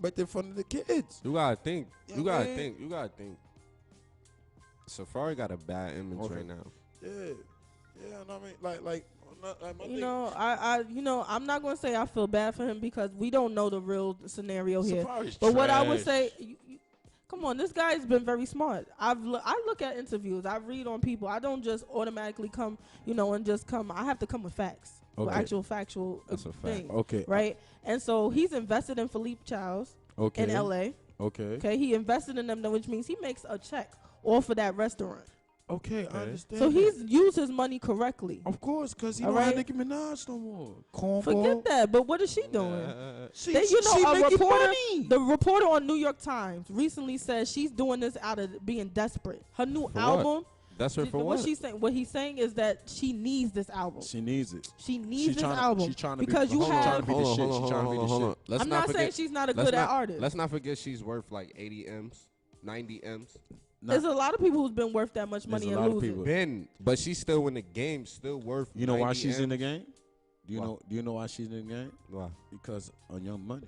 disrespect in front of the kids. You gotta think. Yeah, You gotta man. think. You gotta think. Safari got a bad image right now. Yeah, yeah. And I mean, like my You thing- know, I'm not gonna say I feel bad for him because we don't know the real scenario here. Safari's But what I would trash. say, come on, this guy's been very smart. I look at interviews, I read on people. I don't just automatically come, and just come. I have to come with facts, with Okay. actual factual That's a fact. things, Okay. right? And so he's invested in Philippe Childs Okay. in L.A. Okay. Okay, he invested in them, which means he makes a check off of that restaurant. Okay, I understand. So that. he's used his money correctly. Of course, because he All don't have right. Nicki Minaj no more. Cornball. Forget that. But what is she doing? She, Then, she a making reporter, money. the reporter on New York Times recently said she's doing this out of being desperate. Her new For album. That's her for what what? she's saying. What he's saying is that she needs this album. She needs it. She needs this tryna- album she tryna be- because you hold on, have. tryna be the shit. She trying to be the shit. Let's I'm not not saying forget, she's not a let's good not- artist. Let's not forget she's worth like 80 M's, 90 M's. There's a lot of people who's been worth that much money There's a and lot of losing. people. Ben, but she's still in the game, still worth. You know why 90 she's in the M's. game? Do you Why? know? Do you know why she's in the game? Why? Because of Young Money.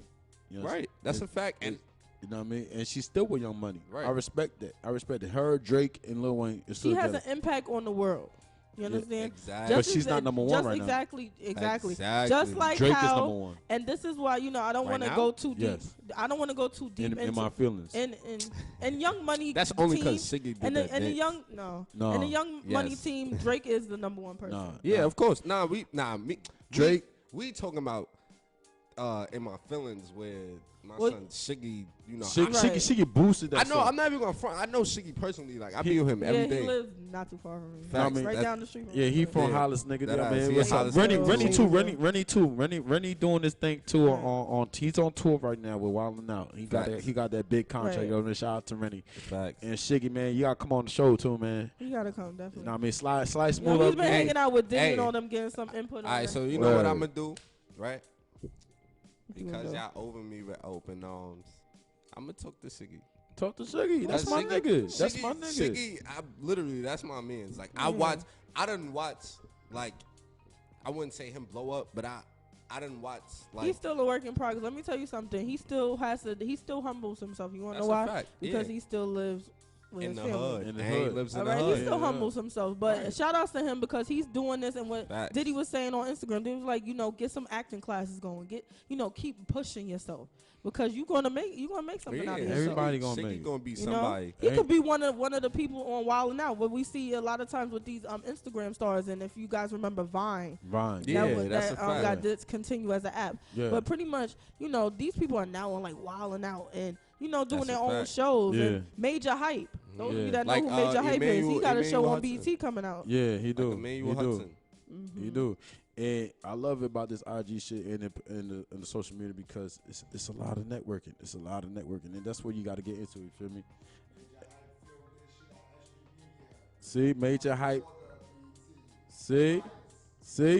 You know, Right, that's a fact. And you know what I mean. And she's still with Young Money. Right. I respect that. I respect that. Her, Drake, and Lil Wayne is still She has together. an impact on the world. You understand? Exactly. But she's not number one just right now. exactly. Exactly. Just like Drake how, is number one and this is why I don't Right want to now? go too deep. Yes. I don't want to go too deep in into my feelings. and Young Money. That's only team, because Siggy did and that. the dance. young No. and the Young Money Yes. team. Drake is the number one person. Nah. Yeah, of course. Drake. We talking about in my feelings with my Well, son Shiggy. You know, She get boosted. That I know. song. I'm not even gonna front. I know Shiggy personally. Like I be with him Yeah, every he day. lives not too far from me. Facts. Right That- down the street. From Yeah, me. he from Yeah. Hollis, nigga. That Yeah, ass. man. He What's a up? Hollis Rennie, nigga. Rennie too. Yeah. Rennie doing this thing too on. He's on tour right now with Wildin' Out. He got Facts. that. He got that big contract. Right. Yo, man, shout out to Rennie Facts. and Shiggy, man. You gotta come on the show too, man. He gotta come You definitely. know what I mean? Slide Yeah, smooth he's up. been Hey, hanging out with Diddy hey. and all them, getting some input. All on right, that. so you know what Word. I'm gonna do, right? What you gonna Because do? y'all over me with open arms. I'm gonna talk to Shiggy. Talk to Shiggy. That's my Shiggy- nigga. That's Shiggy- my nigga. Shiggy, literally, that's my man's. Like Yeah. I didn't watch. Like I wouldn't say him blow up, but I didn't watch. Like He's still a work in progress. Let me tell you something. He still humbles himself. You want to That's know a why? fact, Because yeah. he still lives with in his the family. hood, In the and he hood. lives in All the right, hood. he still yeah. humbles himself. But Right. shout outs to him because he's doing this. And what Facts. Diddy was saying on Instagram, he was like, get some acting classes going. Keep pushing yourself because you're gonna make something out of yourself. Everybody gonna Shiggy make it. gonna be You know? somebody. He could be one of the people on Wild 'N Out. What we see a lot of times with these Instagram stars, and if you guys remember Vine, Vine. Yeah, that that's a fact. got discontinued as an app. Yeah. But pretty much, these people are now on like Wild 'N Out and doing That's their a own fact. shows. Yeah. And Major Hype. Those of Yeah. you that know Like, who Major Hype is, he Emmanuel- got a show Emmanuel on Hudson. BET coming out. Yeah, he do. Like Emmanuel he do. Hudson. You do. And I love it about this IG shit and the social media because it's a lot of networking. It's a lot of networking. And that's where you got to get into. You feel me? See, Major Hype. See,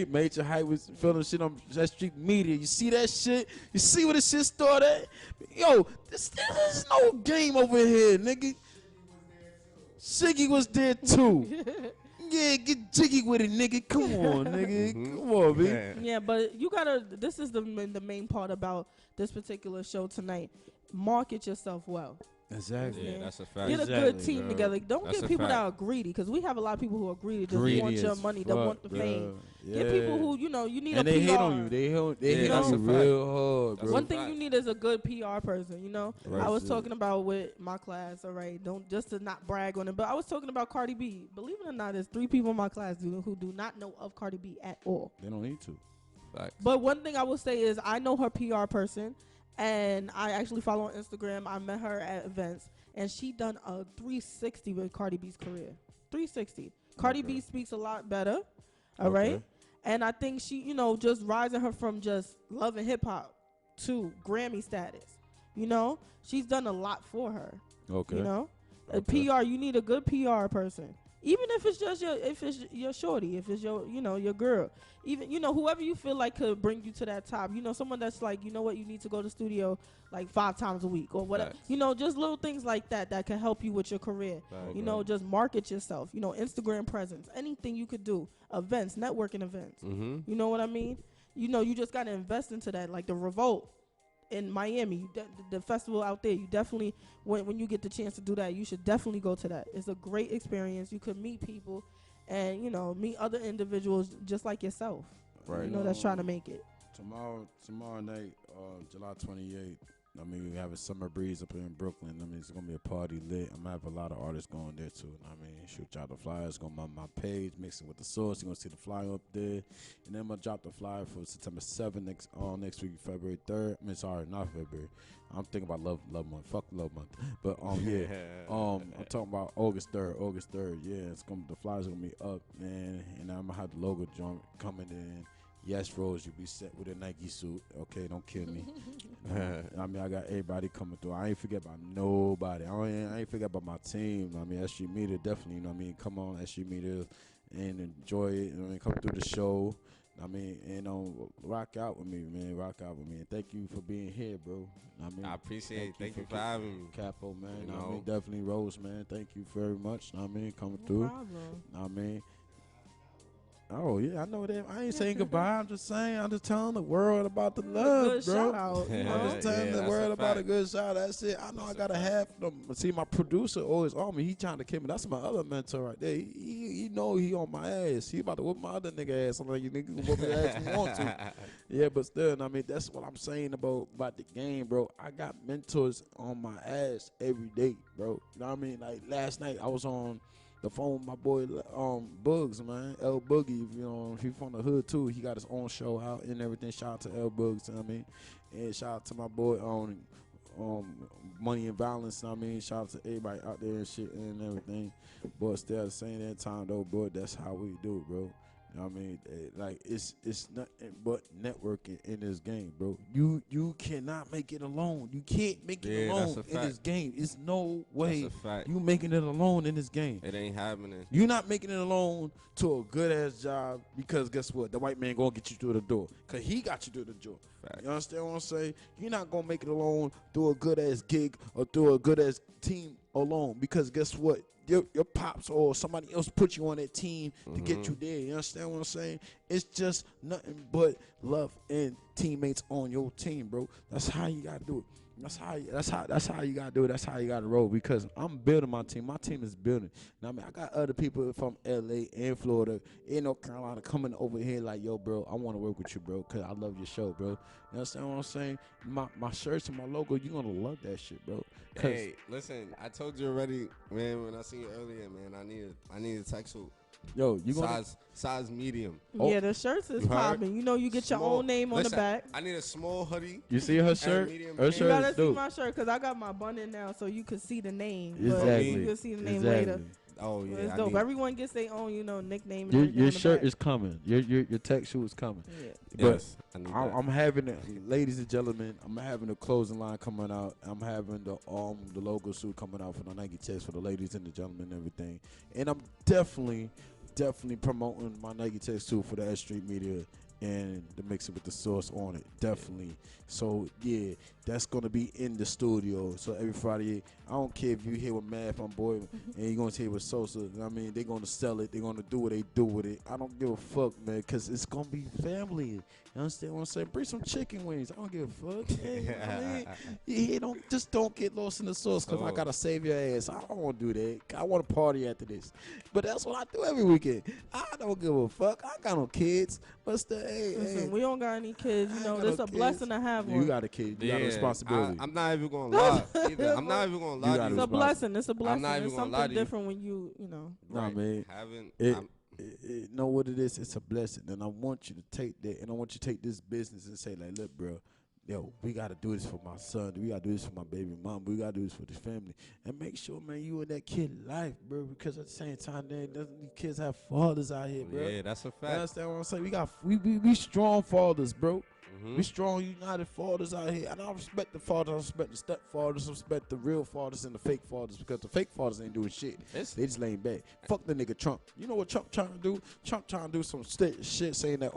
Major Hype was filming shit on S.STREET Media. You see that shit? You see where this shit started? Yo, this is no game over here, nigga. Shiggy was there too. Yeah, get jiggy with it, nigga. Come on, nigga. Come on, B. Yeah. Yeah, but you gotta. This is the main part about this particular show tonight. Market yourself well. Exactly. Yeah, that's a fact. Get a Exactly, good team bro. together. Don't That's get a people that fact. are greedy because we have a lot of people who are greedy. Just Greedy want your as money. They fuck, want the fame. bro. Get people who you need and a they PR. hate on you. They Yeah, hate that's on a you fact. real hard, That's bro. One a thing fact. you need is a good PR person, Right. I was That's it. talking about with my class, all right? Don't just to not brag on it, but I was talking about Cardi B. Believe it or not, there's 3 people in my class who do not know of Cardi B at all. They don't need to. Facts. But one thing I will say is I know her PR person, and I actually follow on Instagram. I met her at events, and she done a 360 with Cardi B's career. 360. Cardi Okay. B speaks a lot better, all right? Okay. And I think she, just rising her from just loving hip hop to Grammy status. She's done a lot for her. Okay. A Okay. PR, you need a good PR person. Even if it's just your shorty, if it's your girl, even whoever you feel like could bring you to that top. Someone that's like, you need to go to the studio like 5 times a week or whatever. Facts. Just little things like that can help you with your career. Facts. Just market yourself. Instagram presence, anything you could do, events, networking events. Mm-hmm. You know what I mean? You just got to invest into that. Like the Revolt, in Miami, the festival out there, you definitely, when you get the chance to do that, you should definitely go to that. It's a great experience. You could meet people and, meet other individuals just like yourself, Right. that's trying to make it. Tomorrow night, July 28th. I mean, we have a summer breeze up here in Brooklyn. I mean, it's gonna be a party lit. I'm gonna have a lot of artists going there too. I mean, shoot y'all the flyers. Go on my page, mixing with the source. You're gonna see the flyer up there, and then I'm gonna drop the flyer for September 7th next week, February 3rd. I mean, sorry, not February. I'm thinking about Love Month. Fuck Love Month. But yeah, I'm talking about August 3rd. August 3rd. Yeah, the flyers gonna be up, man, and I'm gonna have the logo joint coming in. Yes, Rose, you be set with a Nike suit. Okay, don't kill me. I mean, I got everybody coming through. I ain't forget about nobody. I ain't forget about my team. I mean, S.STREET Media, definitely. Come on, S.STREET Media, and enjoy it. Come through the show. I mean, rock out with me, man. Rock out with me. And thank you for being here, bro. I appreciate it. Thank you for having me. Capo, man. I mean, definitely Rose, man. Thank you very much. Coming through. No problem. I mean, oh yeah, I know that. I ain't saying goodbye. I'm just saying. I'm just telling the world about the love, good bro. Shout out, I'm just telling the world about a good shout. That's it. I know I gotta have them. See, my producer always on me. He trying to kill me. That's my other mentor right there. He know he on my ass. He about to whoop my other nigga ass. I'm like, you niggas can whoop your ass if you want to. Yeah, but still, I mean, that's what I'm saying about the game, bro. I got mentors on my ass every day, bro. You know what I mean? Like last night, I was on the phone with my boy Bugs, man. L Boogie, if he from the hood too, he got his own show out and everything. Shout out to L Bugs, you know what I mean? And shout out to my boy Money and Violence, you know what I mean? Shout out to everybody out there and shit and everything. But still at the same time though, boy, that's how we do it, bro. You know what I mean? Like it's nothing but networking in this game, bro. You cannot make it alone. You can't make it alone in this game. It's no way you making it alone in this game. It ain't happening. You're not making it alone to a good ass job because guess what? The white man gonna get you through the door. Cause he got you through the door. Fact. You understand what I'm saying? You're not gonna make it alone through a good ass gig or through a good ass team alone. Because guess what? Your pops or somebody else put you on that team to get you there. You understand what I'm saying? It's just nothing but love and teammates on your team, bro. That's how you gotta do it. That's how you gotta do it. That's how you gotta roll. Because I'm building my team. My team is building. Now, I mean, I got other people from LA and Florida and North Carolina coming over here like, yo, bro, I want to work with you, bro, because I love your show, bro. You understand what I'm saying? My shirts and my logo, you're gonna love that shit, bro. Hey, listen, I told you already, man. When I seen you earlier, man, I need a tech suit. Yo, you gonna size medium. Yeah, the shirts is popping. You get your own name on the back. I need a small hoodie. You see her shirt? Her shirt you gotta is see dope. my shirt because I got my bun in now, so you could see the name. Exactly. But you can see the name later. Oh yeah, it's dope. Everyone gets their own, nickname. Your shirt is coming. Your tech shoe is coming. Yeah. But yes, I'm having ladies and gentlemen, I'm having a clothing line coming out. I'm having the logo suit coming out for the Nike checks for the ladies and the gentlemen and everything. And I'm definitely promoting my Nike tech suit for the S.STREET Media and the mixer with the sauce on it. Definitely. So yeah, that's gonna be in the studio. So every Friday, I don't care if you here with Math on board and you're gonna here with Sosa. I mean, they're gonna sell it. They're gonna do what they do with it. I don't give a fuck, man, because it's gonna be family. You understand what I'm saying? Bring some chicken wings. I don't give a fuck. I mean, don't get lost in the sauce because I gotta save your ass. I don't want to do that. I want to party after this. But that's what I do every weekend. I don't give a fuck. I got no kids. But still, listen, we don't got any kids. It's a blessing to have one. You got a kid. You got a responsibility. I'm not even gonna lie. Either. I'm not even gonna lie to you. It's a blessing. It's a blessing. I'm not even it's gonna something lie to you. different when you know. Right. Man. Know what it is? It's a blessing, and I want you to take that, and I want you to take this business and say, like, look, bro, yo, we got to do this for my son. We got to do this for my baby mom. We got to do this for the family. And make sure, man, you in that kid life, bro, because at the same time, these kids have fathers out here, bro. Yeah, that's a fact. You understand what I'm saying? We strong fathers, bro. We strong, united fathers out here. And I respect the fathers. I respect the stepfathers. I respect the real fathers and the fake fathers because the fake fathers ain't doing shit. They just laying back. Fuck the nigga Trump. You know what Trump trying to do? Trump trying to do some shit saying that,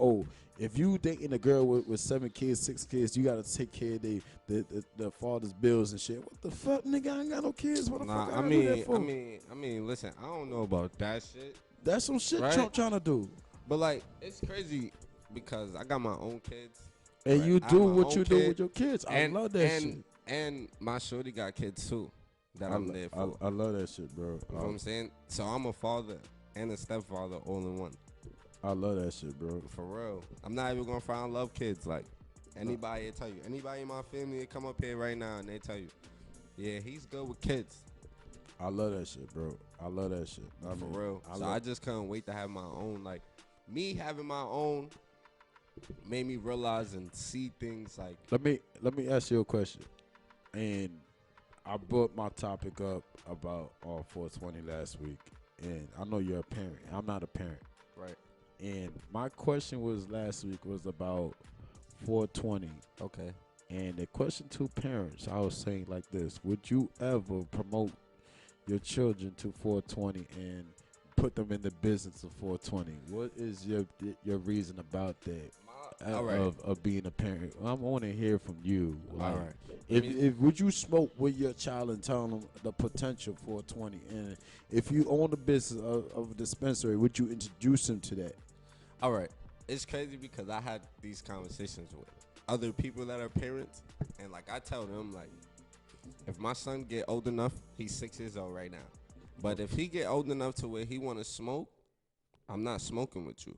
if you dating a girl with 7 kids, 6 kids, you got to take care of the father's bills and shit. What the fuck, nigga? I ain't got no kids. What the fuck I do that for? I mean, listen, I don't know about that shit. That's some shit Trump trying to do. But, like, it's crazy because I got my own kids. And Right. you I have do my what own you do kid, with your kids. I love that shit. and my shorty got kids too that I'm there for. I love that shit, bro. You know what I'm saying? So I'm a father and a stepfather all in one. I love that shit, bro. For real. I'm not even gonna front. I love kids. Like anybody will tell you. Anybody in my family come up here right now and they tell you, yeah, he's good with kids. I love that shit, bro. I love that shit. I For mean, real. So I just couldn't wait to have my own. Like me having my own made me realize and see things like. let me ask you a question. And I brought my topic up about 420 last week, and I know you're a parent. I'm not a parent. Right. And my question was last week was about 420. Okay. And the question to parents, I was saying like this: would you ever promote your children to 420 and put them in the business of 420? What is your reason about that? All right. Of being a parent, I want to hear from you. Like, All right. If would you smoke with your child and tell them the potential for 20? And if you own the business of a dispensary, would you introduce him to that? All right. It's crazy because I had these conversations with other people that are parents, and like I tell them, like, if my son get old enough, he's 6 years old right now, but if he get old enough to where he want to smoke, I'm not smoking with you.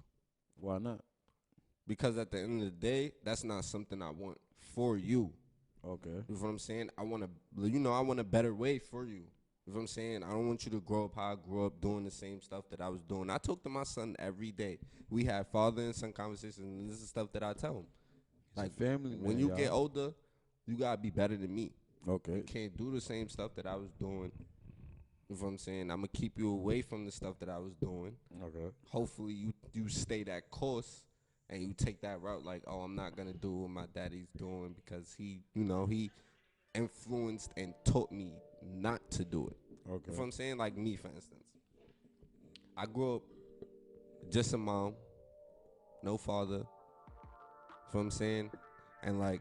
Why not? Because at the end of the day, that's not something I want for you. Okay. You know what I'm saying? I want I want a better way for you. You know what I'm saying? I don't want you to grow up how I grew up doing the same stuff that I was doing. I talk to my son every day. We have father and son conversations, and this is stuff that I tell him. Like, family, when you get older, you got to be better than me. Okay. You can't do the same stuff that I was doing. You know what I'm saying? I'm going to keep you away from the stuff that I was doing. Okay. Hopefully you stay that course and you take that route like, oh, I'm not going to do what my daddy's doing because he influenced and taught me not to do it. Okay. You know what I'm saying? Like me, for instance. I grew up just a mom, no father. You know what I'm saying? And like,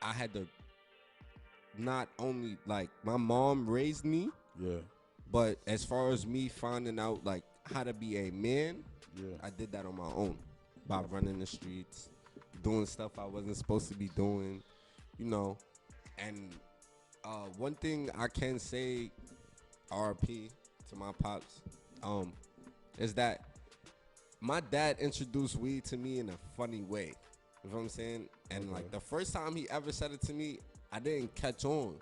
I had to not only, like, my mom raised me, Yeah. but as far as me finding out, like, how to be a man, Yeah. I did that on my own by running the streets, doing stuff I wasn't supposed to be doing, And one thing I can say, RP to my pops, is that my dad introduced weed to me in a funny way. You know what I'm saying? And like the first time he ever said it to me, I didn't catch on.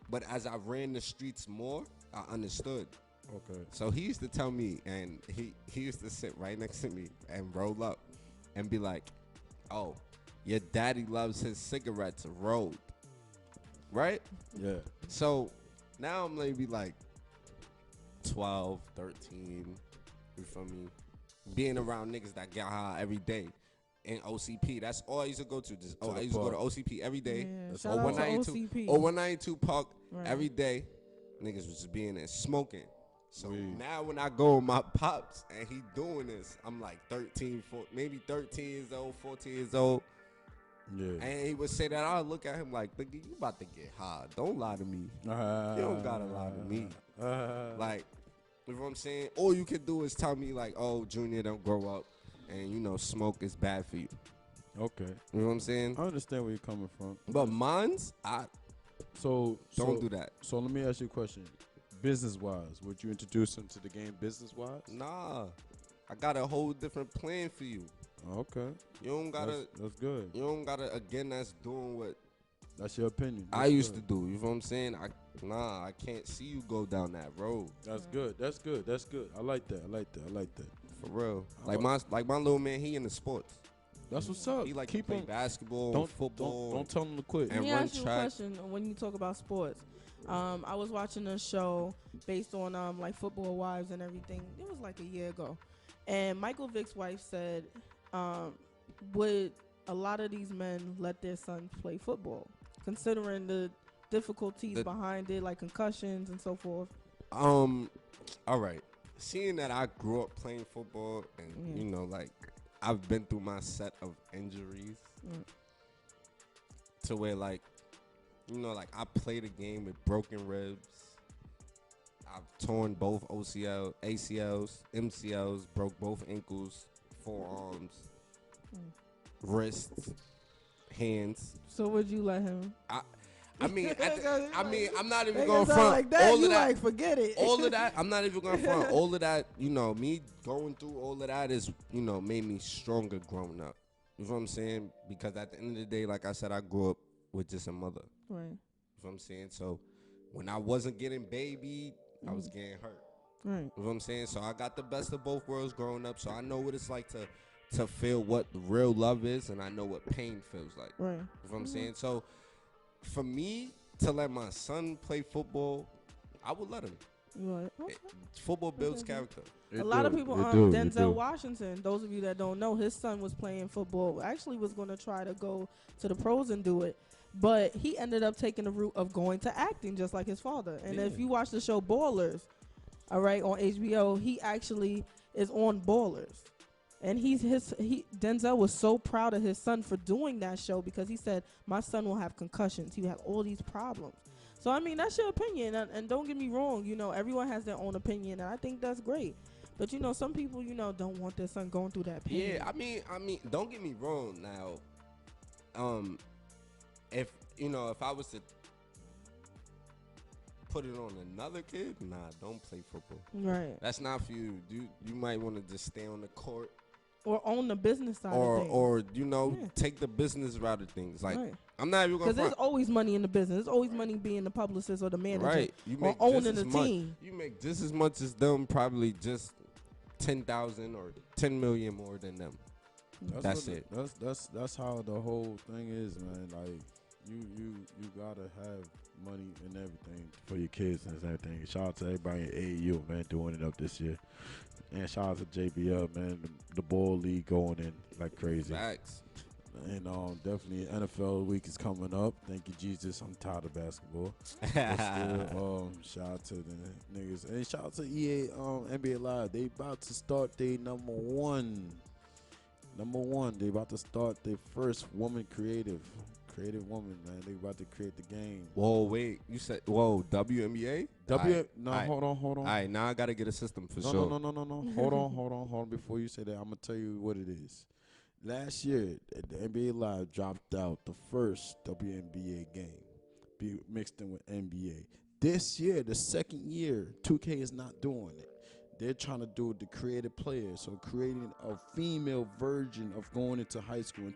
But as I ran the streets more, I understood. Okay. So he used to tell me, and he used to sit right next to me and roll up and be like, oh, your daddy loves his cigarettes rolled. Right? Yeah. So now I'm maybe like 12, 13, you feel me? Being around niggas that get high every day. In OCP, that's all I used to go to. I used to go to OCP every day. Yeah, Or shout out to 192, OCP. or 192 Park Right. every day. Niggas was just being there smoking. So Weed. now when I go with my pops and he doing this, I'm like 13, maybe 13 years old, 14 years old. Yeah. And he would say that. I would look at him like, nigga, you about to get high. Don't lie to me. You don't gotta lie to me. Like, you know what I'm saying? All you can do is tell me like, oh, Junior, don't grow up. And, smoke is bad for you. Okay. You know what I'm saying? I understand where you're coming from. But mine's, I So don't do that. So let me ask you a question. Business wise, would you introduce him to the game business wise? Nah. I got a whole different plan for you. Okay. You don't gotta, That's good. you don't gotta, again, that's doing what That's your opinion. I used to do. You know what I'm saying? I can't see you go down that road. That's good. That's good. That's good. I like that. I like that. I like that. For real. Like my little man, he in the sports. That's what's up. He like Keep to play him. basketball, football. Don't tell him to quit. And Let me run ask you a track. question when you talk about sports. I was watching a show based on like Football Wives and everything. It was like a year ago. And Michael Vick's wife said, would a lot of these men let their sons play football, considering the difficulties behind it, like concussions and so forth? All right. Seeing that I grew up playing football and like I've been through my set of injuries to where like I played a game with broken ribs. I've torn both ACLs, MCLs, broke both ankles, forearms. wrists, hands. So would you let him? I mean, I'm not even They going to sound front. like that. All You of that, like forget it. all of that, I'm not even going to front. All of that, me going through all of that is, made me stronger growing up. You know what I'm saying? Because at the end of the day, like I said, I grew up with just a mother. Right. You know what I'm saying? So when I wasn't getting babied, I was getting hurt. Right. You know what I'm saying? So I got the best of both worlds growing up. So I know what it's like to feel what real love is, and I know what pain feels like. Right. You know what I'm saying? So for me to let my son play football, I would let him. Right. Okay. Football builds character. A lot of people, Denzel Washington, those of you that don't know, his son was playing football. Actually was going to try to go to the pros and do it. But he ended up taking the route of going to acting just like his father. And if you watch the show Ballers, all right, on HBO, he actually is on Ballers. And Denzel was so proud of his son for doing that show because he said, my son will have concussions. He will have all these problems. So, I mean, that's your opinion. And don't get me wrong, everyone has their own opinion. And I think that's great. But, some people, don't want their son going through that pain. Yeah, I mean, don't get me wrong now. If I was to put it on another kid, nah, don't play football. Right. That's not for you. You might want to just stay on the court. Or own the business side of things. Or take the business route of things. Like, right. I'm not even going to because there's always money in the business. There's always money being the publicist or the manager. Right. You or owning the team. You make just as much as them, probably just 10,000 or 10 million more than them. That's it. That's how the whole thing is, man. Like, you gotta have money and everything for your kids and everything. Shout out to everybody in AAU, man, doing it up this year. And shout out to JBL, man, the ball league going in like crazy. Facts. And definitely NFL week is coming up. Thank you, Jesus. I'm tired of basketball. Still, shout out to the niggas. And shout out to EA NBA Live. They about to start their number one. They about to start their first woman creative woman, man. They about to create the game. Whoa, wait. You said, WNBA? Hold on. All right, now I got to get a system for sure. No. Hold on. Before you say that, I'm going to tell you what it is. Last year, the NBA Live dropped out the first WNBA game, mixed in with NBA. This year, the second year, 2K is not doing it. They're trying to do the creative players, so creating a female version of going into high school,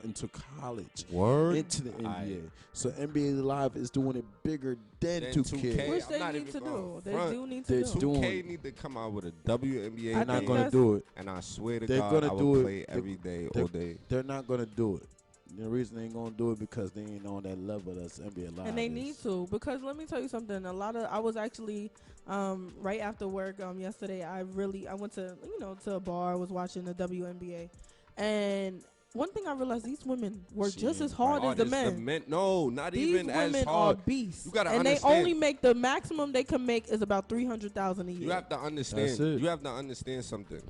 into college, into the NBA. So NBA Live is doing it bigger than 2K. Which they need to do. They do need to do. 2K need to come out with a WNBA. They're not going to do it. And I swear to God, I will play every day, all day. They're not going to do it. The reason they ain't gonna do it because they ain't on that level that's NBA Live. And they need to, because let me tell you something. I was actually right after work yesterday. I went to to a bar. I was watching the WNBA, and one thing I realized, these women work just as hard as the men. No, not these even as hard. These women are beasts. You gotta and understand. They only make the maximum they can make is about $300,000 a year. You have to understand. You have to understand something.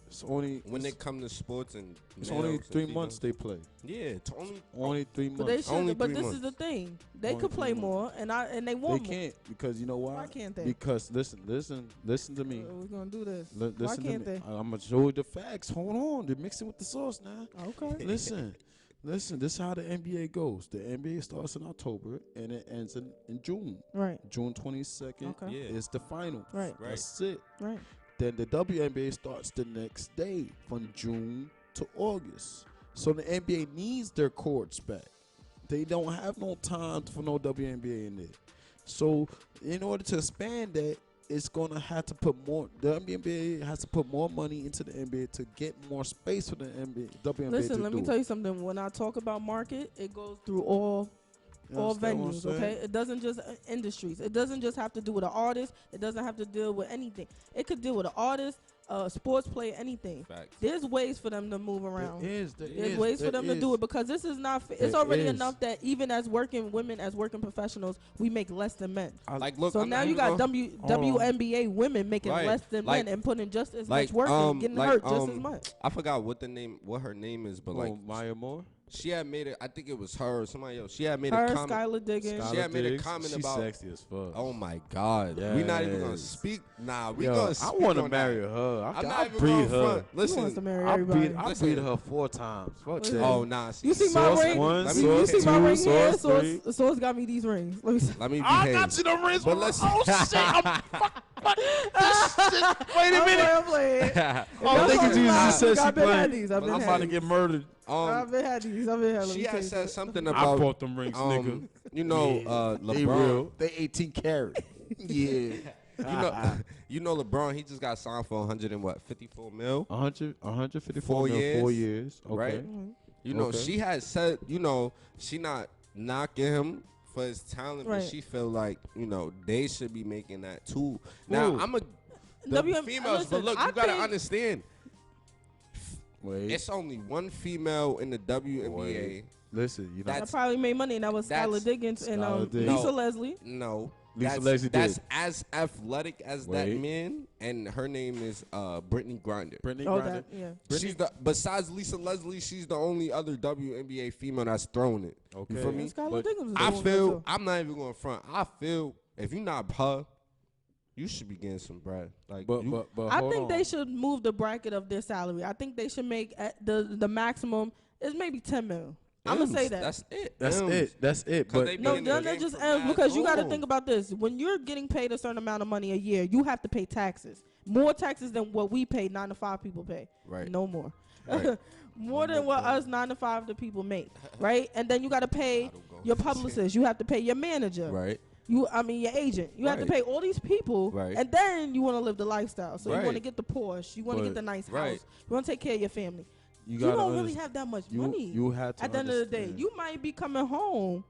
It's only when they come to sports and it's only 3 months they play. Yeah, it's only 3 months. But they should. But this 3 months. is the thing. They could play more, and they want. They can't because you know why? Why can't they? Because listen to me. We're gonna do this. Why can't they? I'm gonna show you the facts. Hold on, they're mixing with the sauce now. Okay. Listen. This is how the NBA goes. The NBA starts in October and it ends in June. Right. June 22nd is the final. Right. That's it. Right. Then the WNBA starts the next day from June to August. So the NBA needs their courts back. They don't have no time for no WNBA in there. So in order to expand that, it's gonna have to put more. The NBA has to put more money into the NBA to get more space for the WNBA. Listen, let me tell you something. When I talk about market, it goes through all venues. Okay, it doesn't just industries. It doesn't just have to do with an artist. It doesn't have to deal with anything. It could deal with an artist, a sports player, anything. Facts. There's ways for them to move around. There's ways for them to do it because this is not. It's already enough that even as working women, as working professionals, we make less than men. Look, so now you got WNBA women making less than men and putting just as much work in, getting hurt just as much. I forgot what her name is, but Maya Moore. she had made it. I think it was her or somebody else. She had made Her, a comment. Skylar Diggins. She had made a comment She's about. sexy as fuck. Oh my God, we not even gonna Yes. speak. Nah, we Yo, gonna. I Speak want to on marry that. her. I'm I not even breed gonna her. front. He wants to Listen, marry I everybody. beat Listen. her 4 times. Fuck Listen. that. oh nah. You see my Source ring? one, Let You me see behave. my ring here? Source three. Source got me these rings. Let me see. Let me I behave. got you the rings. But let's. Oh shit! Wait a minute. I'm playing. Oh, thank you, Jesus. She said she I've been had playing. these. I've been I'm had about to these. get murdered. I've been had these. I've been had. She had said something I about. bought them rings, nigga. You know, They LeBron. real. They 18 karat. Yeah. You know, LeBron. He just got signed for 154 mil. 154 4 mil, years. 4 years. Okay. Right? You know, Okay. she had said, you know, she not knocking him for his talent, but Right. she feel like, you know, they should be making that too. Now, Who? I'm a the females, but look, you gotta understand. Wait. It's only one female in the WNBA. Wait. Listen, you know. That probably made money, and that was That's- Skylar Diggins and Skylar Diggins. Lisa No. Leslie. No. Lisa that's, Leslie that's did. as athletic as that Wait. man, and her name is Brittany Griner. Brittany Oh, Griner. that yeah. She's the besides Lisa Leslie, she's the only other WNBA female that's thrown it. Okay. You feel me? And Skylar But Diggins is I doing feel good, too. I'm not even going front. I feel if you're not her, you should be getting some bread. Like, But you, but I hold think on. they should move the bracket of their salary. I think they should make the maximum is maybe 10 mil. I'm gonna say that. That's it. That's M's. it. That's it. 'Cause But they be No, in the none game of just for ends mad because you got to long. think about this. When you're getting paid a certain amount of money a year, you have to pay taxes. More taxes than what we pay 9 to 5 people pay. Right. No more. Right. More than what us 9 to 5 the people make. Right? And then you got to pay I don't go your for this. publicist. You have to pay your manager. Right. Your agent. You have to Right. pay all these people, Right. and then you want to live the lifestyle. So you want to Right. get the Porsche. You want to But- get the nice Right. house. You want to take care of your family. You gotta don't really understand- have that much you, money. You have to At the end of the day, understand. you might be coming home,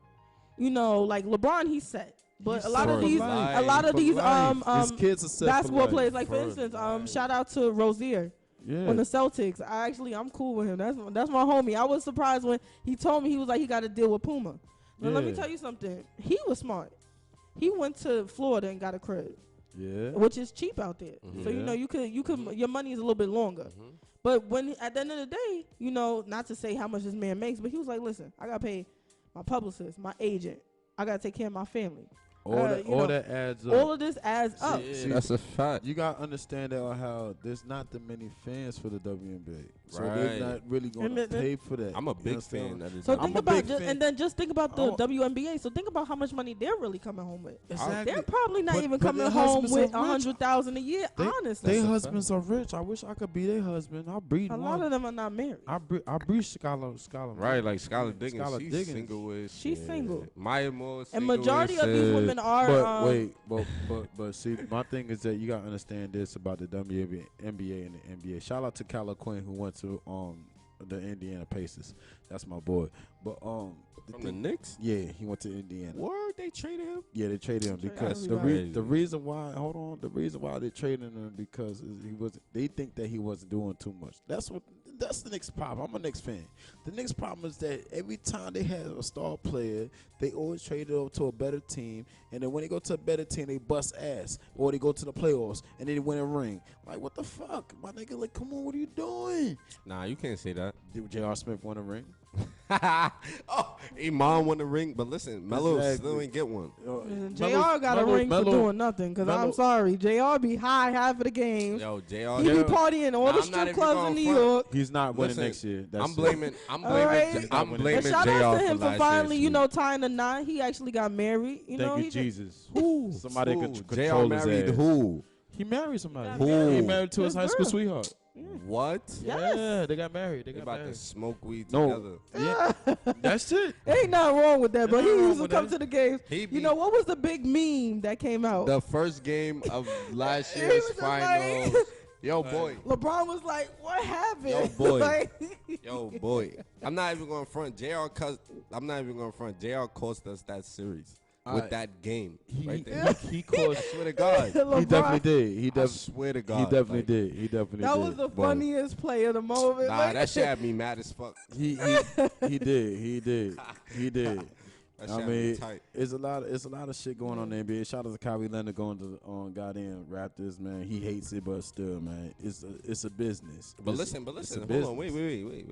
you know, like LeBron, he's set. But He's a lot set of for these, life, a lot of for these, life. His kids are set for basketball life, players, like for for instance, life. shout out to Rozier Yeah. on the Celtics. I'm cool with him. That's my homie. I was surprised when he told me he was like he got to deal with Puma. But let me Yeah. tell you something. He was smart. He went to Florida and got a crib, Yeah. which is cheap out there. So you Yeah. know you could your money is a little bit longer. But when at the end of the day, you know, not to say how much this man makes, but he was like, listen, I gotta pay my publicist, my agent. I gotta take care of my family. All that, you all know, that adds up. All of this adds up. See, That's a fact. You gotta understand that how there's not that many fans for the WNBA, so Right. they're not really gonna And then- pay for that. I'm a You big understand? fan of this. So I'm think a about big just, fan. and then just think about the Oh. WNBA. So think about how much money they're really coming home with. Exactly. They're probably not But- even but coming their home husbands with are rich. 100,000 a year. Honestly, Their husbands are rich. I wish I could be their husband. I'll breed a one. lot of them are not married. I breed Skylar. Right, like Skylar Diggins, Skylar she's Diggins. single with. She's single. Maya Moore, And single majority of these women are. But wait, but see, my thing is that you gotta understand this about the WNBA, NBA, and the NBA. Shout out to Kyler Quinn who went to the Indiana Pacers. That's my boy. But From the Knicks. yeah, he went to Indiana. Word, they traded him. Yeah, they traded him Trade because everybody. the reason why the reason why they traded him because he was they think that he wasn't doing too much. That's the Knicks problem. I'm a Knicks fan. The Knicks problem is that every time they have a star player, they always trade it over to a better team, and then when they go to a better team, they bust ass or they go to the playoffs and then they win a ring. Like what the fuck, my nigga? Like, come on, what are you doing? Nah, you can't say that. Did J.R. Smith win a ring? Oh, Iman won the ring, but listen, Melo Exactly. still ain't get one. JR got a ring for doing nothing. Because I'm sorry, JR be high half of the games. Yo, JR. He be partying all Nah, the I'm not strip even clubs going in New front. York. He's not winning Listen, next year. That's I'm it. blaming. right. I'm But blaming shout JR out to him for for last finally, year's you know, sweep. tying the knot. He actually got married. You know, Thank he you, just- Jesus. Who? Somebody Who? could JR control his married ass. who? He married somebody. Got Who? married. He married to his His high school girl. sweetheart. What? Yes. Yeah, they got married. They They got about to married. smoke weed No. together. Yeah, that's it. Ain't nothing wrong with that, but he Ain't nothing used to wrong come with to the games. He You be- know, what was the big meme that came out? The first game of last He year's was just finals. like- Yo, boy. LeBron was like, what happened? Yo, boy. Like- Yo, boy. I'm not even going to front. I'm not even going to front. JR cost us that series with that game right there. He caused. I swear to God. He LeBron, definitely did. He I definitely. swear to God. He definitely like, did. He definitely that did. was the But funniest play of the moment. Nah, Like- that shit had me mad as fuck. He did. He did. He did. That shit I had me mean, tight. it's a lot of shit going on in the NBA. Shout out to Kyrie Leonard going to goddamn Raptors, man. He hates it, but still, man, it's a business. But It's- listen, it's a hold on. Wait. business.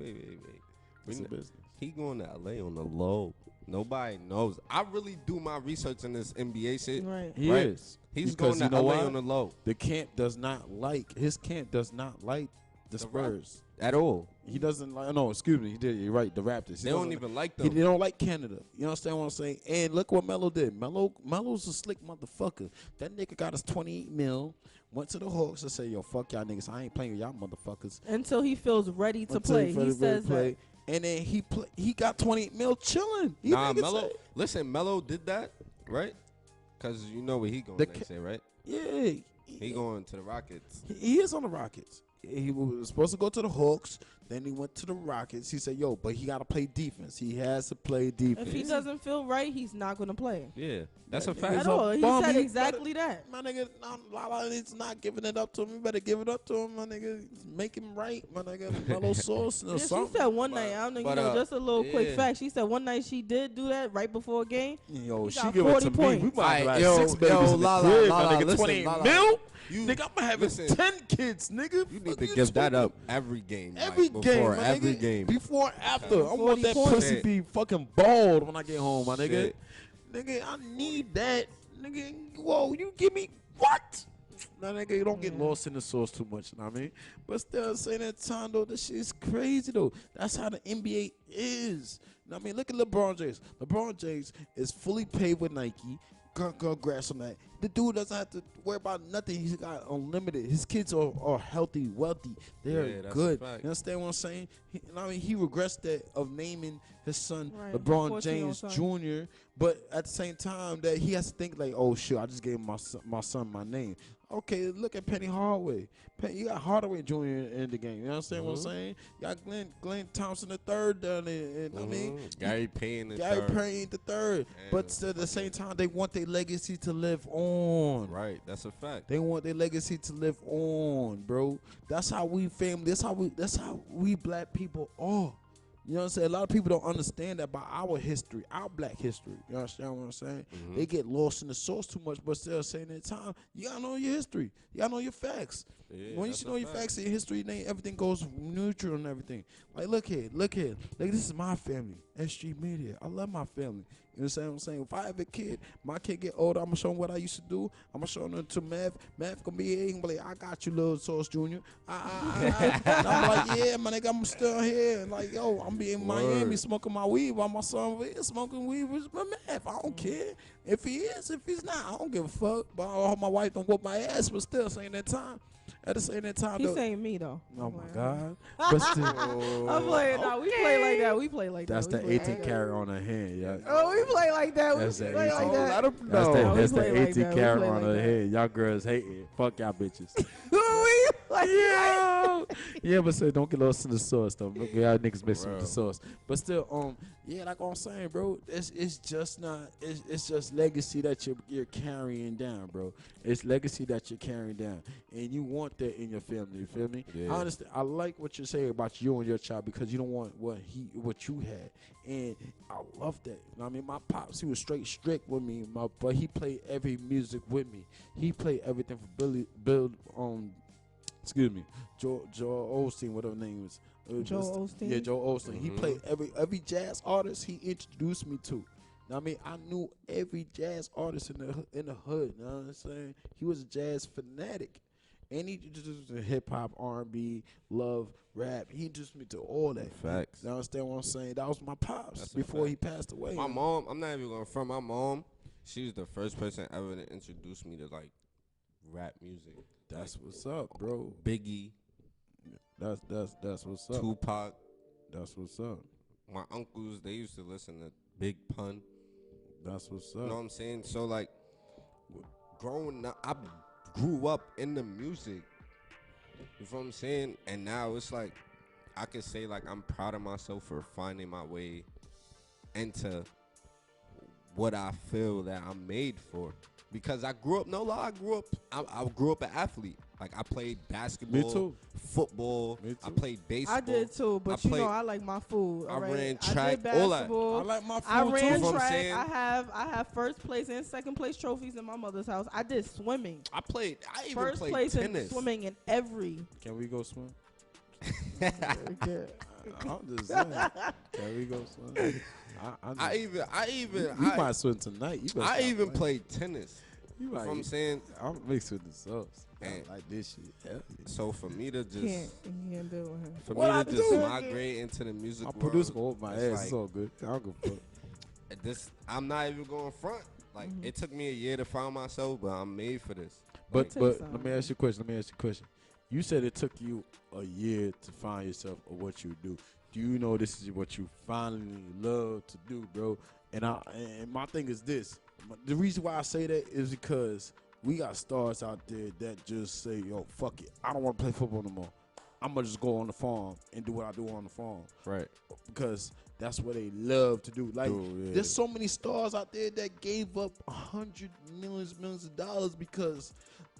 We It's a n- business. He going to LA on the low. Nobody knows. I really do my research in this NBA shit. Right. He Right. is. He's Because going to you know LA why? on the low The camp does not like his camp does not like the Spurs. at all. He doesn't like. No, excuse me. He did. You're right. The Raptors. He They don't doesn't- even like He them. they don't like Canada. You understand what I'm saying? And look what Melo did. Melo's a slick motherfucker. That nigga got us 28 mil. Went to the Hawks and said, "Yo, fuck y'all niggas. I ain't playing with y'all motherfuckers." Until he feels ready to Until play. He ready to says play. that. And then he got 28 mil chilling. He Nah, niggas Melo. say- Listen, Melo did that, right? Because you know where he going The next, say, right? Yeah. He going to the Rockets. He is on the Rockets. He was supposed to go to the Hawks. Then he went to the Rockets. He said, "Yo, but he got to play defense. He has to play defense." If he doesn't feel right, he's not going to play. Yeah, that's a That fact. nigga's At a all. He bum. said He exactly that. My nigga, Lala is not giving it up to him. You better give it up to him, my nigga. Make him right, my nigga. Mellow sauce or Yeah, she something. said one night. I don't know. but, You know, just a little quick yeah. fact. She said one night she did do that right before a game. Yo, He she got give it 40 to me. points. We might have Aight, like 6 babies in the Lala, crib, Lala, my nigga. listen, 28 Lala. mil? You- Nigga, I'm having listen. 10 kids, nigga. You need Fuck to you give that talking- up every game. Every like, game, before my every nigga. game. Before and after. I 40 want that points. pussy Shit. be fucking bald when I get home, my nigga. Shit. Nigga, I need that. Nigga, whoa, you give me what? Now, nigga, you don't get lost in the sauce too much, you know what I mean? But still, saying that time, though, this shit is crazy, though. That's how the NBA is. You know what I mean? Look at LeBron James. LeBron James is fully paid with Nike. Congrats on that. The dude doesn't have to worry about nothing. He's got unlimited. His kids are healthy, wealthy. They're Yeah, that's a good. fact. You understand what I'm saying? I mean, he regrets that of naming his son Right. LeBron 14-year-old James son. Jr. But at the same time, that he has to think like, oh shit, I just gave my son my name. Okay, look at Penny Hardaway. You got Hardaway Jr. in the game. You understand what I'm saying? You got Glenn Thompson the third down there. I mean, Gary Payne the Gary third. Payne the third. But at the same time, they want their legacy to live on. Right, that's a fact. They want their legacy to live on, bro. That's how we family. That's how we black people are. You know what I'm saying? A lot of people don't understand that about our history, our black history. You understand what I'm saying? They get lost in the sauce too much, but still saying at the time, you gotta know your history. You gotta know your facts. Yeah, When you that's know a your fact. facts and your history, then everything goes neutral and everything. Like, look here. Like, this is my family. S.Street Media. I love my family. You know what I'm saying? If I have a kid, my kid get older, I'm going to show him what I used to do. I'm going to show him to Mav. Mav going to be here. He gonna be like, I got you, little Sauce Jr. And I'm like, yeah, my nigga, I'm still here. And like, yo, I'm be in Miami smoking my weed while my son over here smoking weed with my Mav. I don't care. If he is, if he's not, I don't give a fuck. But I hope my wife don't whoop my ass, but still saying that time. At the same time, He's though. saying me though. Oh my God. But still, I'm playing. No, we play like that. We play like that's that. the We play 18 like carry on her hand, yeah. that. Oh, we play like that. We That's the play 18. like that. Let 'em That's know. we the play like 18 that. We carry play on like her that. head. Y'all girls hating. Fuck y'all bitches. We like Yeah. Yeah, but say don't get lost in the sauce though. Look, y'all niggas mixing with the Bro. sauce. But still, yeah, like I'm saying, bro, it's just not. It's just legacy that you're carrying down, bro. It's legacy that you're carrying down, and you want that in your family. You feel me? Yeah. I understand. I like what you're saying about you and your child because you don't want what you had, and I love that. You know what I mean, my pops, he was straight strict with me, but he played every music with me. He played everything for Bill. Excuse me, Joe Osteen, whatever the name is. Joel Osteen? Yeah, Joe Osteen. He played every jazz artist he introduced me to. Know what I mean, I knew every jazz artist in the hood. You know what I'm saying? He was a jazz fanatic, and he introduced me to hip hop, R&B, love, rap. He introduced me to all that. Facts. You understand what I'm saying? That was my pops That's a before fact. he passed away. My mom, I'm not even going from my mom. She was the first person ever to introduce me to like rap music. That's what's up, bro. Biggie, That's what's up. Tupac. That's what's up. My uncles, they used to listen to Big Pun. That's what's up. You know what I'm saying? So like, growing up, I grew up in the music. You know what I'm saying? And now it's like, I can say like I'm proud of myself for finding my way into what I feel that I'm made for. Because I grew up, no lie, I grew up an athlete. Like I played basketball, too. football. Me I too. played baseball. I did too, but I you know played- I like my food. I alright? ran I track, did all that. basketball. I like my food I too. ran what I'm track. saying? I have first place and second place trophies in my mother's house. I did swimming. I even First played place in tennis. swimming in every. Can we go swim? Very good. I'm just saying. There we go, son. We might swim tonight. You better I stop even playing. played tennis. You You know might, what I'm saying? I'm mixed with the sauce. I And- like this shit. Hell yeah. So for me to just Can't deal with him. for What I me to just do? migrate into the music My world, producer gonna whoop my it's ass. like, It's all good. I don't give a fuck. I'm not even going front. Like it took me a year to find myself, but I'm made for this. But Tell you but something. let me ask you a question. You said it took you a year to find yourself or what you do. Do you know this is what you finally love to do, bro? And my thing is this. The reason why I say that is because we got stars out there that just say, yo, fuck it. I don't want to play football no more. I'm going to just go on the farm and do what I do on the farm. Right. Because that's what they love to do. Like, yeah. there's so many stars out there that gave up millions of dollars because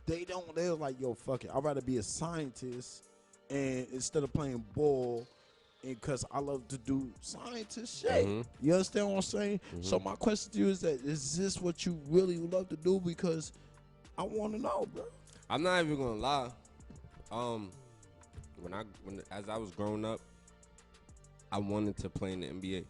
they're like, yo, fuck it. I'd rather be a scientist and instead of playing ball, and because I love to do scientist shit. You understand what I'm saying? So my question to you is this what you really love to do? Because I want to know, bro. I'm not even gonna lie. As I was growing up, I wanted to play in the NBA. You know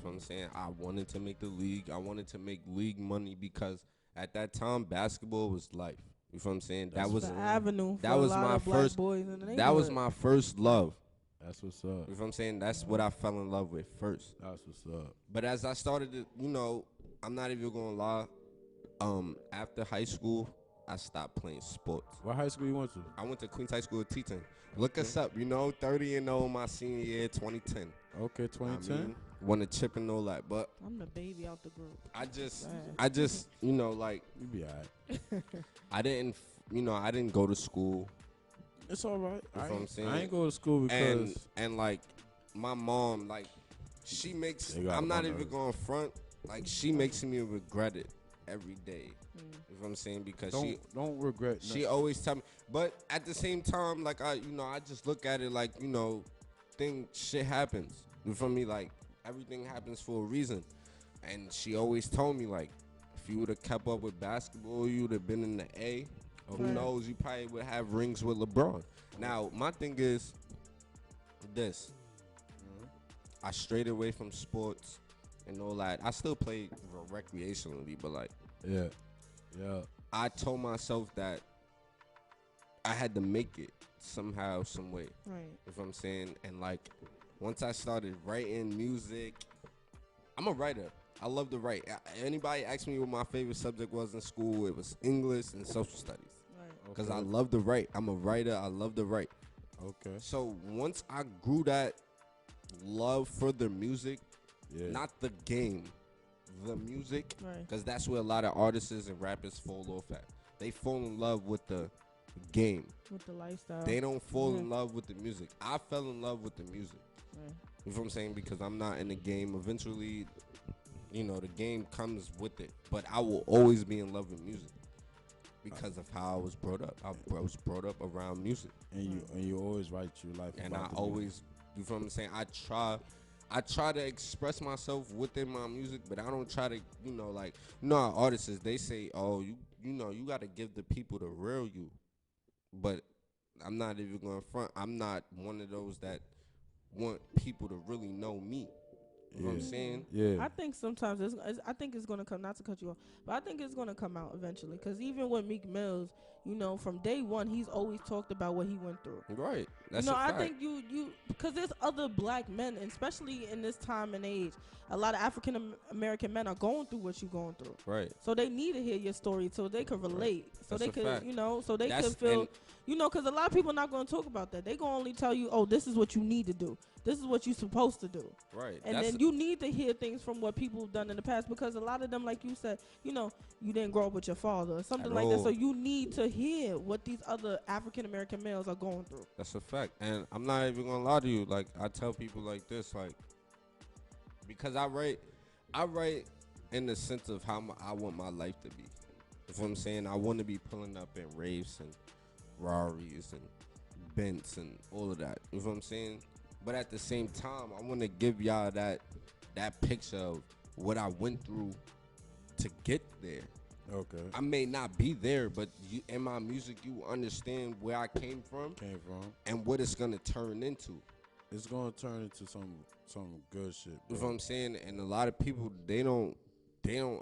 what I'm saying? I wanted to make the league. I wanted to make league money because at that time basketball was life. You know what I'm saying? That was the avenue for that was a lot my of black first boys in the neighborhood. that was my first love. That's what's up. You know what I'm saying? That's what I fell in love with first. That's what's up. But as I started to, I'm not even gonna lie. After high school, I stopped playing sports. What high school you went to? I went to Queens High School at Teton. Look us up, 30-0 my senior year, 2010. Okay, 2010. I mean, won a chip and all that, but I'm the baby out the group. I just, You be alright. I didn't go to school. It's all right. You know what I'm saying? I ain't go to school because and like my mom, like she makes. They got I'm not my even nerves. going front. Like she makes me regret it every day. You know what I'm saying? Because don't regret. she always tell me. But at the same time, like I just look at it like shit happens. You feel me? Like everything happens for a reason. And she always told me like, if you would have kept up with basketball, you would have been in the A. Who knows? You probably would have rings with LeBron. Now, my thing is this. I strayed away from sports and all that. I still play recreationally, but like, yeah. I told myself that I had to make it somehow, some way. Right. You know what I'm saying? And like, once I started writing music, I'm a writer. I love to write. Anybody asked me what my favorite subject was in school, it was English and social studies. Because I love to write. I'm a writer. I love to write. Okay. So once I grew that love for the music, not the game, the music, because that's where a lot of artists and rappers fall off at. They fall in love with the game. With the lifestyle. They don't fall in love with the music. I fell in love with the music. You know what I'm saying? Because I'm not in the game. Eventually, the game comes with it. But I will always be in love with music. Because of how I was brought up. I was brought up around music. And you always write your life. And I always, you know what I'm saying? I try to express myself within my music, but I don't try to, how artists, they say, oh, you got to give the people the real you. But I'm not even going front. I'm not one of those that want people to really know me. You know what I'm saying? Yeah. I think sometimes I think it's gonna come. Not to cut you off, but I think it's gonna come out eventually. Because even with Meek Mills, from day one, he's always talked about what he went through. Right. That's a I fact. think you because there's other black men, and especially in this time and age, a lot of African American men are going through what you're going through. Right. So they need to hear your story so they could relate. So That's they a could, fact. so they could feel, because a lot of people are not going to talk about that. They going to only tell you, oh, this is what you need to do. This is what you're supposed to do. Right. And then you need to hear things from what people have done in the past, because a lot of them, like you said, you didn't grow up with your father or something like that. So you need to hear what these other African American males are going through. That's a fact. And I'm not even going to lie to you. Like, I tell people like this, like, because I write in the sense of how I want my life to be. You know what I'm saying? I want to be pulling up in Wraiths and Raris and Bents and all of that. You know what I'm saying? But at the same time, I want to give y'all that picture of what I went through to get there. Okay. I may not be there, but in my music, you understand where I came from. And what it's going to turn into. It's gonna turn into some good shit, You know bro. what I'm saying? And a lot of people they don't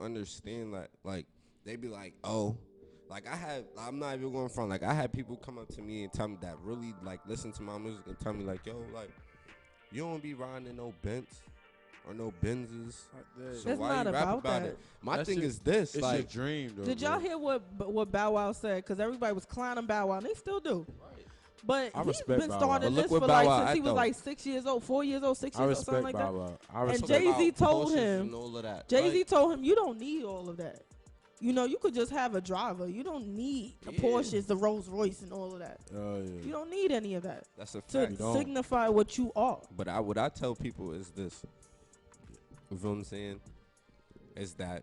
understand that. Like they be like, oh, like I'm not even going front. Like I had people come up to me and tell me that really like listen to my music and tell me like, yo, like you don't be riding in no Benz or no Benzes. So It's why not you rap about about that. it? My That's thing your, is this, it's your like, dream, though. Did y'all bro. hear what Bow Wow said? Because everybody was clowning Bow Wow, and they still do. But I he's respect been Bow Wow. starting But look this what for Bow like Wow since he at was though. like 6 years old, 4 years old, 6 I years old, something respect like Bow that. Wow. I And respect. Jay-Z About told Porsches him, and all of that. Jay-Z Right? told him, you don't need all of that. You know, you could just have a driver. You don't need the Yeah. Porsches, the Rolls Royce, and all of that. Oh You yeah. don't need any of that That's a to fact. You don't. signify what you are. But what I tell people is this. You know what I'm saying? Is that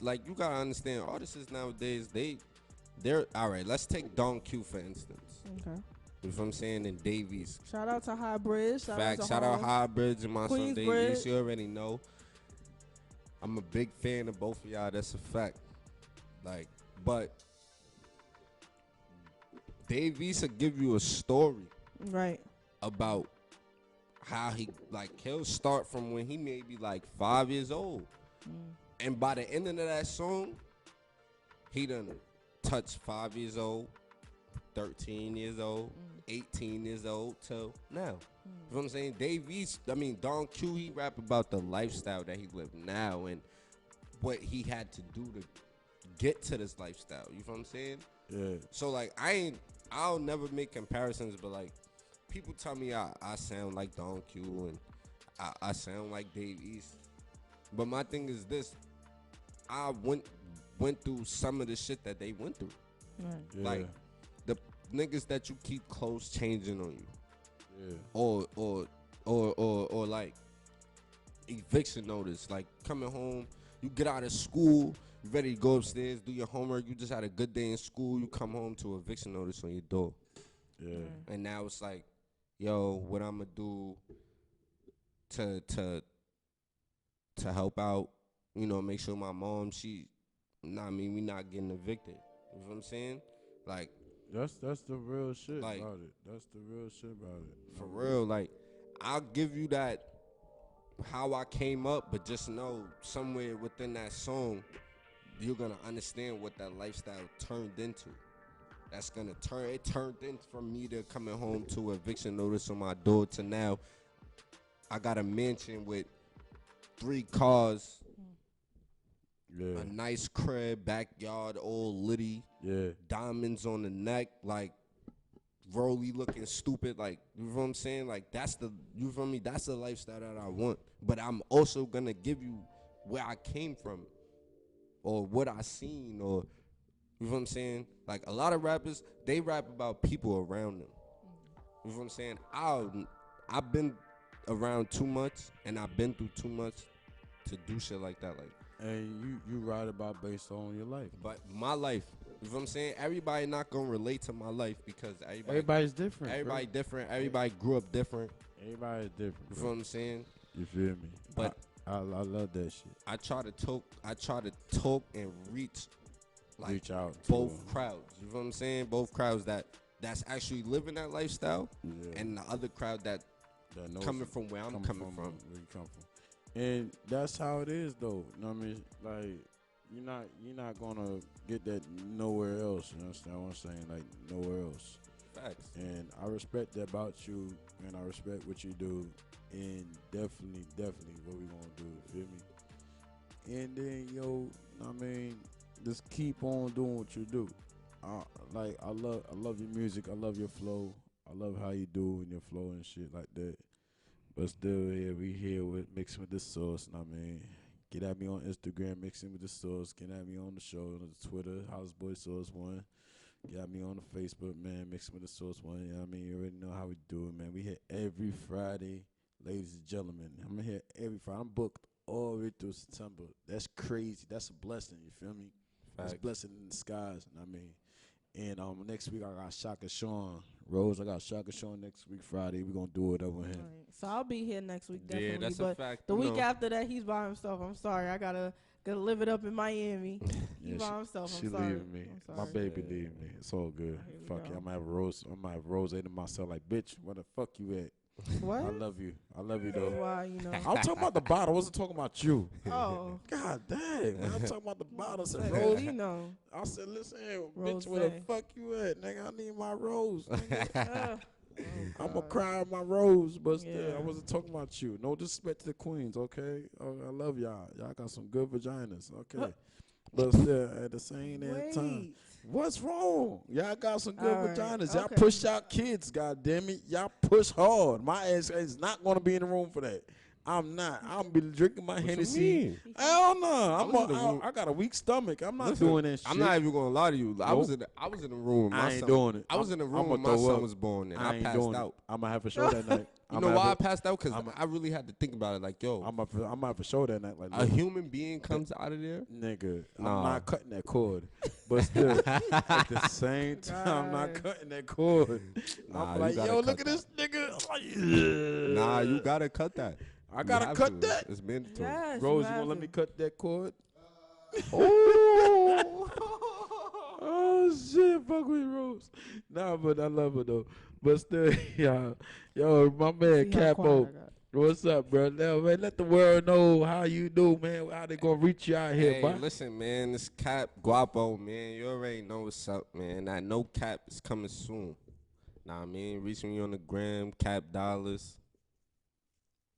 like you gotta understand artists nowadays, they're all right, let's take Don Q for instance. Okay. You know what I'm saying? And Davies. Shout out to High Bridge. Shout Fact, out to shout out Harlem. High Bridge and my son Queensbridge. Davies. You already know. I'm a big fan of both of y'all, that's a fact. Like, but Davies will give you a story Right. about how he'll start from when he may be like 5 years old. And by the end of that song, he done touched 5 years old, 13 years old, 18 years old till now. You know what I'm saying? Don Q, he rap about the lifestyle that he lived now and what he had to do to get to this lifestyle. You know what I'm saying? Yeah. So like I'll never make comparisons, but like people tell me I sound like Don Q and I sound like Dave East. But my thing is this, I went through some of the shit that they went through. Right. Yeah. Like the niggas that you keep close changing on you. Yeah. Or like eviction notice. Like coming home, you get out of school, you ready to go upstairs, do your homework, you just had a good day in school, you come home to eviction notice on your door. Yeah. And now it's like, yo, what I'm gonna do to help out, you know, make sure my mom, we not getting evicted. You know what I'm saying? Like, That's the real shit Like- about it. That's the real shit about it. for real, like, I'll give you that how I came up, but just know somewhere within that song, you're gonna understand what that lifestyle turned into. It turned in from me to coming home to eviction notice on my door to now I got a mansion with 3 cars, Yeah. a nice crib, backyard, all litty, Yeah. diamonds on the neck, like Rolly looking stupid, like, you know what I'm saying? Like, you feel me? That's the lifestyle that I want. But I'm also gonna give you where I came from or what I seen, or, you know what I'm saying? Like, a lot of rappers, they rap about people around them. You know what I'm saying? I've been around too much and I've been through too much to do shit like that. Like, And you write about based on your life. but my life, you know what I'm saying? Everybody not gonna relate to my life because Everybody's different. everybody different. Everybody grew up different. Bro. Everybody's different. You Bro. feel what I'm saying? You feel me? But I love that shit. I try to talk and reach like Reach out to both them. crowds. You feel what I'm saying? Both crowds that's actually living that lifestyle, Yeah. and the other crowd that That knows coming it. from where I'm coming from. Where you come from. And that's how it is, though. You know what I mean? Like, you're not gonna get that nowhere else. You understand what I'm saying? Like, nowhere else. Facts. And I respect that about you, and I respect what you do, and definitely what we gonna do. You feel me? And then, yo, I mean, just keep on doing what you do. I love your music. I love your flow. I love how you do in your flow and shit like that. But still, we here with mixing with the sauce. And I mean, get at me on Instagram, mixing with the sauce. Get at me on the show, on the Twitter, Houseboy Sauce One. Get at me on the Facebook, man, mixing with the sauce one. You know what I mean? You already know how we do it, man. We here every Friday, ladies and gentlemen. I'm here every Friday. I'm booked all the way through September. That's crazy. That's a blessing. You feel me? That's a Facts. blessing in disguise. You know what I mean? And next week I got Shaka Sean. Rose, I got Shaka Sean next week Friday. We're gonna do it over him. Right. So I'll be here next week definitely. Yeah, that's but a fact. the week after that, he's by himself. I'm sorry. I gotta live it up in Miami. He's by himself. She I'm sorry. leaving me. I'm My sorry. baby leaving me. It's all good. Fuck it. go. I'm gonna have Rose to myself like, bitch, where the fuck you at? What? I love you. I love you That's though. why, I'm talking about the bottle. I wasn't talking about you. Oh. God dang, man. I'm talking about the bottle. I said, Like, Rose. you know. I said, listen, Rose. bitch, where the fuck you at, nigga? I need my rose. Nigga. I'm gonna cry my rose, but still, Yeah. I wasn't talking about you. No disrespect to the queens, okay? I love y'all. Y'all got some good vaginas, okay? But still, at the same time, what's wrong? Y'all got some good vaginas. Y'all push out kids, goddamn it. Y'all push hard. My ass is not gonna be in the room for that. I'm not. I'm be drinking my Hennessy. Hell no. I got a weak stomach. I'm not doing that shit. I'm not even gonna lie to you. I was in the room with my I ain't son. doing it. I was in the room when my son was born, and I passed out. I'm gonna have a show that night. You know why I passed out? Because I really had to think about it. Like, yo, I'm gonna have a show that night. Like, a human being comes out of there. Nigga, I'm not cutting that cord. But still, at the same time, I'm not cutting that cord. Nah, I'm like, yo, look at this nigga. I'm like, yeah. Nah, you gotta cut that. I gotta cut that. It's mandatory. Yes, Rose, you gonna let me cut that cord? Oh. Oh shit, fuck with Rose. Nah, but I love her though. But still, yo, my man Capo. What's up, bro? Now, man, let the world know how you do, man. How they gonna reach you out here, Hey, boy? listen, man, this Cap Guapo, man. You already know what's up, man. That No Cap is coming soon. Nah, I mean, reach me on the gram, Cap Dollars,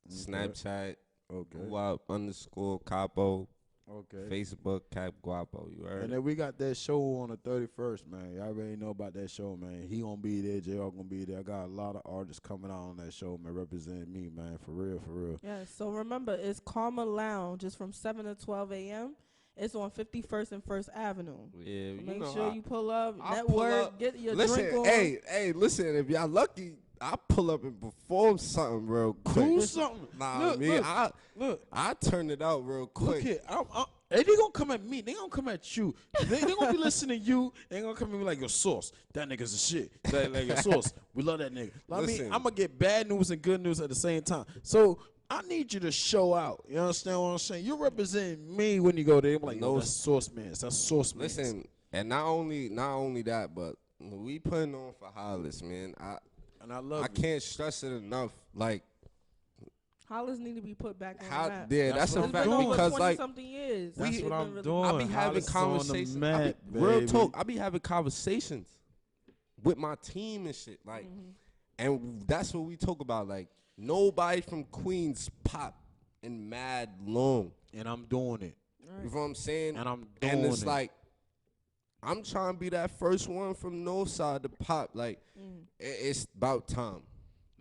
Snapchat, Guap _ Capo. Okay. Facebook, Cap Guapo. You heard? And then we got that show on the 31st, man. Y'all already know about that show, man. He gonna be there. JR gonna be there. I got a lot of artists coming out on that show, man, representing me, man. For real, for real. Yeah, so remember, it's Karma Lounge. It's from 7 to 12 a.m. It's on 51st and 1st Avenue. Yeah, So make sure you pull up, network, pull up. get your listen, drink on. Hey, listen, if y'all lucky, I pull up and perform something real quick. Do something. Nah, look. I turn it out real quick. Look here. They gonna come at me. They gonna come at you. They gonna be listening to you. They gonna come at me like your sauce. That nigga's a shit. Like your sauce. We love that nigga. I mean, I'm gonna get bad news and good news at the same time. So I need you to show out. You understand what I'm saying? You're representing me when you go there. I'm like, no, that's sauce man. That's sauce man. Listen, and not only that, but we putting on for Hollis, man. I can't stress it enough. Like, Hollis need to be put back on the map. Yeah, that's a fact because like something years. That's what I'm doing. I be having conversations. Real talk. I be having conversations with my team and shit. Like, and that's what we talk about. Like, nobody from Queens pop in mad long, and I'm doing it. You know what I'm saying? And I'm doing it. And it's like, I'm trying to be that first one from Northside to pop. Like, it's about time.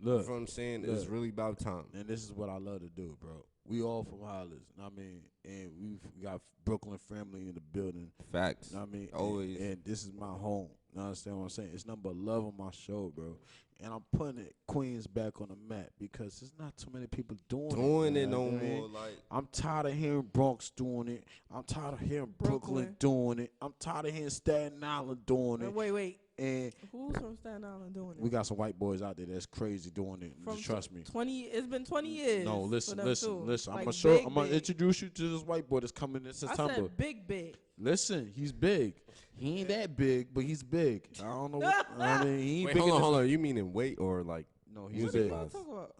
Look, you know what I'm saying? It's really about time. And this is what I love to do, bro. We all from Hollis, I mean, and we got Brooklyn family in the building. Facts. I mean, always. And this is my home. You understand what I'm saying? It's nothing but love on my show, bro. And I'm putting Queens back on the map because there's not too many people doing it no more. Like, I'm tired of hearing Bronx doing it. I'm tired of hearing Brooklyn doing it. I'm tired of hearing Staten Island doing it. Wait. And who's from Staten Island doing it? We got some white boys out there that's crazy doing it. Just trust me. It's been 20 years. No, listen. Like I'm gonna introduce you to this white boy that's coming in September. I said big. Listen, he's big. He ain't that big, but he's big. I don't know. I mean, he ain't wait, big. Hold on. You mean in weight or like? No, he's big. What talking about?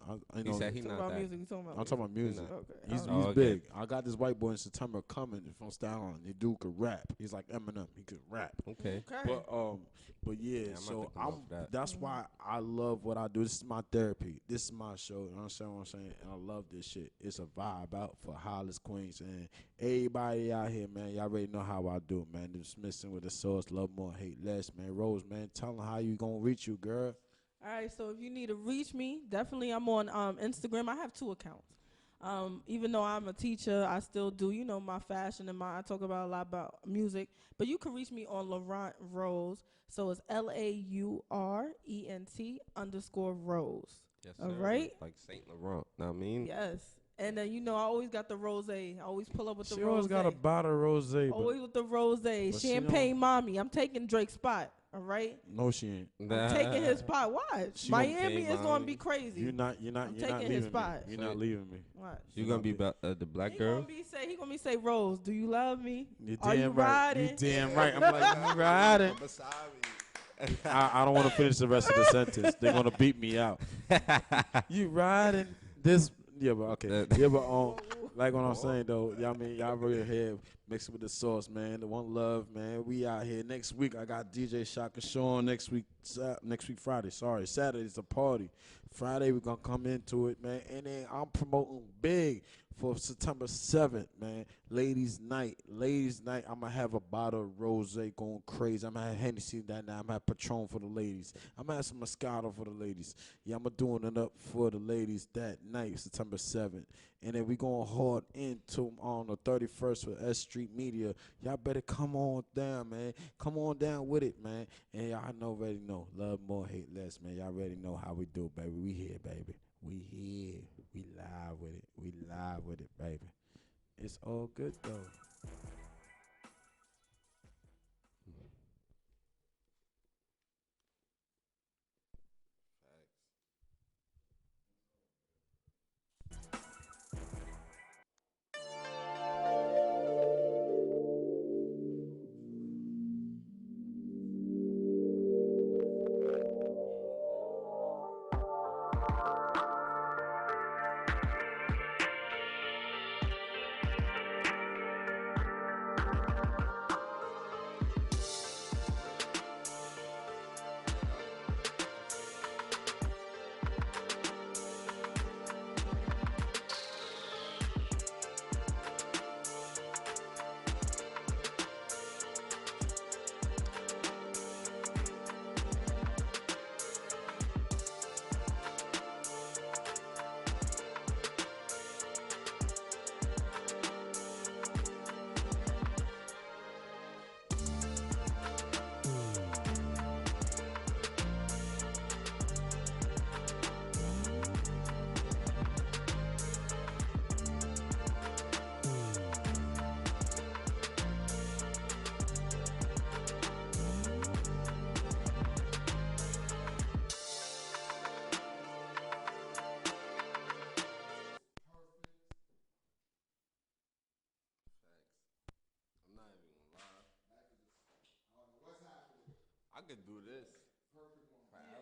He said he's not that. Music, I'm talking about music. Okay. He's big. I got this white boy in September coming from Staten Island. The dude could rap. He's like Eminem. He could rap. Okay. But yeah, so that's why I love what I do. This is my therapy. This is my show. You understand what I'm saying? And I love this shit. It's a vibe out for Hollis, Queens, and everybody out here, man. Y'all already know how I do, man. Dismissing with the sauce, love more, hate less, man. Rose, man, tell them how you gonna reach you, girl. All right, so if you need to reach me, definitely I'm on Instagram. I have 2 accounts. Even though I'm a teacher, I still do, my fashion and I talk about a lot about music. But you can reach me on Laurent Rose. So it's LAURENT _Rose. Yes, all right? Like Saint Laurent. Know what I mean? Yes. And then, I always got the rose. I always pull up with the rose. She always got a bottle of rose. Always with the rose. Champagne mommy. I'm taking Drake's spot. All right. No, she ain't. I'm taking his spot. Watch. She gonna Miami is gonna be crazy. You're not I'm you're not taking his leaving me. spot. You're not leaving me. Watch. You gonna be the black girl? He gonna be say, Rose, do you love me? You're Are you damn right. You riding? damn right. I'm like, you riding. I don't want to finish the rest of the sentence. They're gonna beat me out. You riding this? Yeah, but okay. Yeah, but like what I'm saying though, y'all mean y'all really here mixed with the sauce, man. The one love, man. We out here next week. I got DJ Shaka Sean next week. Next week Friday. Sorry, Saturday's a party. Friday we're gonna come into it, man. And then I'm promoting big for September 7th, man. Ladies' night. Ladies' night. I'm gonna have a bottle of rosé going crazy. I'm gonna have Hennessy that night. I'm gonna have Patron for the ladies. I'm gonna have some Moscato for the ladies. Yeah, I'm doing it up for the ladies that night, September 7th. And then we going hard into on the 31st for S.STREET Media. Y'all better come on down, man. Come on down with it, man. And y'all already know. Love more, hate less, man. Y'all already know how we do, baby. We here, baby. We here. We live with it. We live with it, baby. It's all good, though. I'm not even gonna lie. I could do this forever.